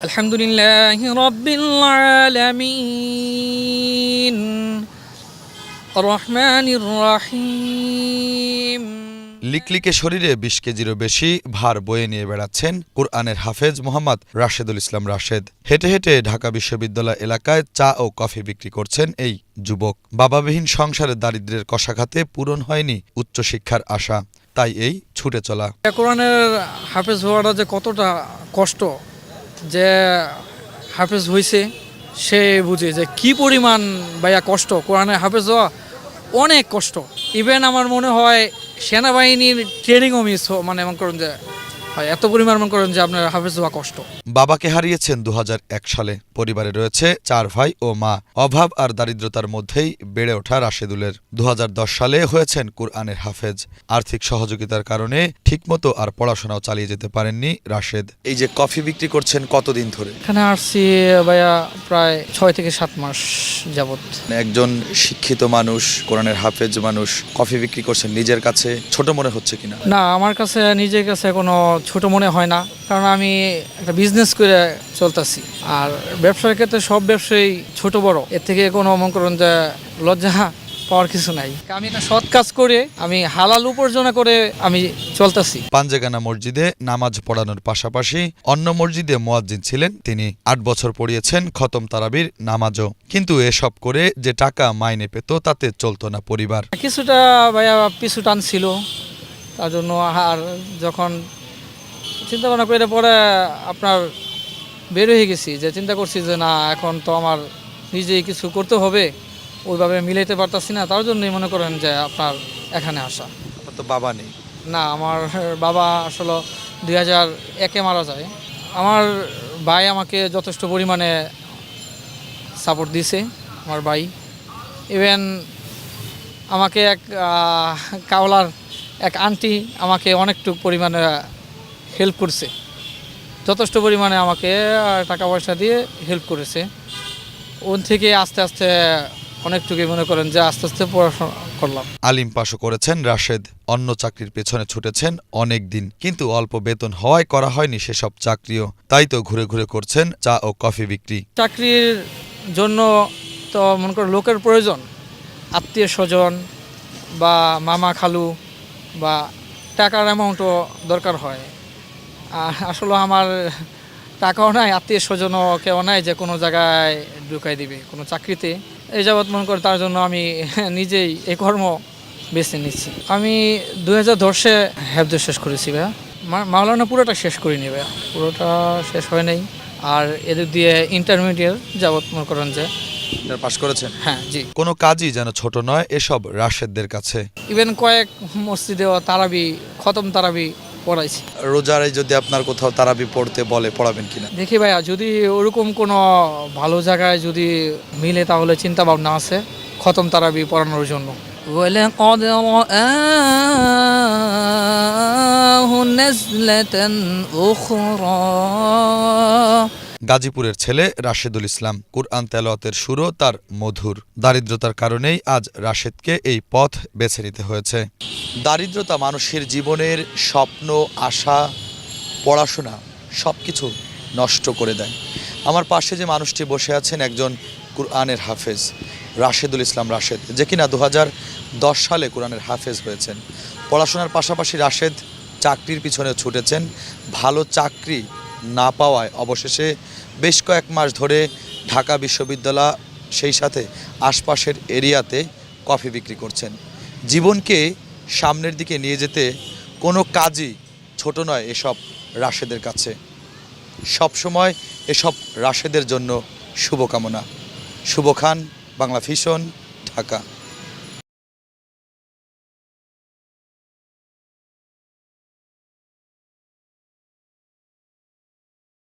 আলহামদুলিল্লাহি রাব্বিল আলামিন রহমানির রহিম। লিকলিকে শরীরে ২০ কেজিরও বেশি ভার বয়ে নিয়ে বেড়াচ্ছেন কুরআনের হাফেজ মোহাম্মদ রাশেদুল ইসলাম রাশেদ। হেঁটে হেঁটে ঢাকা বিশ্ববিদ্যালয় এলাকায় চা ও কফি বিক্রি করছেন এই যুবক। বাবাবিহীন সংসারের দারিদ্র্যের কষাঘাতে পূরণ হয়নি উচ্চশিক্ষার আশা, তাই এই ছুটে চলা। কোরআনের হাফেজ হওয়াটা যে কতটা কষ্ট, যে হাফেজ হয়েছে সে বুঝে যে কি পরিমাণ ভাইয়া কষ্ট। কোরআনের হাফেজ হওয়া অনেক কষ্ট। ইভেন আমার মনে হয় সেনাবাহিনীর ট্রেনিংও মিস মনে করেন যে হয়, এত পরিমাণ মনে করেন যে আপনার হাফেজ হওয়া কষ্ট। বাবাকে হারিয়েছেন ২০০১ সালে। পরিবারে রয়েছে ৪ ভাই ও মা। অভাব আর দারিদ্রতার মধ্যেই বেড়ে ওঠা রাশেদুলের। ২০১০ সালে হয়েছেন কুরআনের হাফেজ। আর্থিক সহযোগিতার কারণে ঠিকমতো আর পড়াশোনাও চালিয়ে যেতে পারেননি রাশেদ। এই যে কফি বিক্রি করছেন কতদিন ধরে? এখানে আসছি ভাইয়া প্রায় ৬ থেকে ৭ মাস যাবত। একজন শিক্ষিত মানুষ, কোরআনের হাফেজ মানুষ কফি বিক্রি করছেন, নিজের কাছে ছোট মনে হচ্ছে কিনা? না, আমার কাছে নিজের কাছে কোনো ছোট মনে হয় না, কারণ আমি একটা বিজনেস করে চলতেছি। আর ব্যবসার ক্ষেত্রে সব ব্যবসায়ী ছোট বড়, এর থেকে কোনো মনে করেন যে লজ্জা পাওয়ার কিছু নাই। আমি একটা সৎ কাজ করে আমি হালাল উপার্জন করে আমি চলতেছি। পাঞ্জেগানা মসজিদে নামাজ পড়ানোর পাশাপাশি অন্য মসজিদে মুয়াজ্জিন ছিলেন তিনি। ৮ বছর পড়িয়েছেন খতম তারাবির নামাজও। কিন্তু এসব করে যে টাকা মাইনে পেত তাতে চলতো না পরিবার। কিছুটা ভাইয়া পিছু টান ছিল, তার জন্য আর যখন চিন্তা ভাবনা করে পরে আপনার বের হয়ে গেছি, যে চিন্তা করছি যে না, এখন তো আমার নিজেই কিছু করতে হবে, ওইভাবে মিলাইতে পারতাছি না, তার জন্যই মনে করেন যে আপনার এখানে আসা। তো বাবা নেই? না, আমার বাবা আসলে ২০০১-এ মারা যায়। আমার ভাই আমাকে যথেষ্ট পরিমাণে সাপোর্ট দিছে, আমার ভাই। ইভেন আমাকে এক কাওলার এক আন্টি আমাকে অনেকটুকু পরিমাণে হেল্প করছে, যথেষ্ট পরিমাণে আমাকে টাকা পয়সা দিয়ে হেল্প করেছে। ওন থেকে আস্তে আস্তে অনেকটুকু মনে করেন যে আস্তে আস্তে পড়াশোনা করলাম। আলিম পাশও করেছেন রাশেদ। অন্য চাকরির পেছনে ছুটেছেন অনেক দিন, কিন্তু অল্প বেতন হওয়ায় করা হয়নি সেসব চাকরিও। তাই তো ঘুরে ঘুরে করছেন চা ও কফি বিক্রি। চাকরির জন্য তো মনে করেন লোকের প্রয়োজন, আত্মীয় স্বজন বা মামা খালু বা টাকার অ্যামাউন্টও দরকার হয়। আসলে আমার টাকাও নাই, আত্মীয় স্বজনও কেউ নাই যে কোনো জায়গায় ঢুকাই দিবে কোনো চাকরিতে। এই যাবৎ মনে করি তার জন্য আমি নিজেই এই কর্ম বেছে নিচ্ছি। আমি ২০১০-এ হেফজ শেষ করেছি ভাইয়া। মাওলানা পুরোটা শেষ করিনি ভাইয়া, পুরোটা শেষ হয় নাই। আর এদের দিয়ে ইন্টারমিডিয়েট যাবৎ মনে করেন যে পাশ করেছেন? হ্যাঁ, জি। কোনো কাজই যেন ছোট নয় এসব রাশেদদের কাছে। ইভেন কয়েক মসজিদেও তারাবি, খতম তারাবি পড়াইছি। রোজারে যদি আপনার কোথাও তারাবি পড়তে বলে, পড়াবেন কিনা? দেখি ভাইয়া, যদি ওরকম কোনো ভালো জায়গায় যদি মিলে তাহলে চিন্তা ভাবনা আছে খতম তারাবি পড়ানোর জন্য। وَلَقَدْ رَآهُ نَزْلَةً أُخْرَى। গাজীপুরের ছেলে রাশেদুল ইসলাম। কুরআন তেলাওয়াতের সুরও তার মধুর। দারিদ্রতার কারণেই আজ রাশেদকে এই পথ বেছে নিতে হয়েছে। দারিদ্রতা মানুষের জীবনের স্বপ্ন, আশা, পড়াশোনা সবকিছু নষ্ট করে দেয়। আমার পাশে যে মানুষটি বসে আছেন একজন কুরআনের হাফেজ, রাশেদুল ইসলাম রাশেদ, যে কিনা ২০১০ সালে কুরআনের হাফেজ হয়েছেন। পড়াশোনার পাশাপাশি রাশেদ চাকরির পিছনে ছুটেছেন। ভালো চাকরি না পাওয়ায় অবশেষে বেশ কয়েক মাস ধরে ঢাকা বিশ্ববিদ্যালয়, সেই সাথে আশপাশের এরিয়াতে কফি বিক্রি করছেন। জীবনকে সামনের দিকে নিয়ে যেতে কোনো কাজই ছোট নয় এসব রাশেদের কাছে। সবসময় এসব রাশেদের জন্য শুভকামনা। শুভ খান, বাংলা ভিশন, ঢাকা।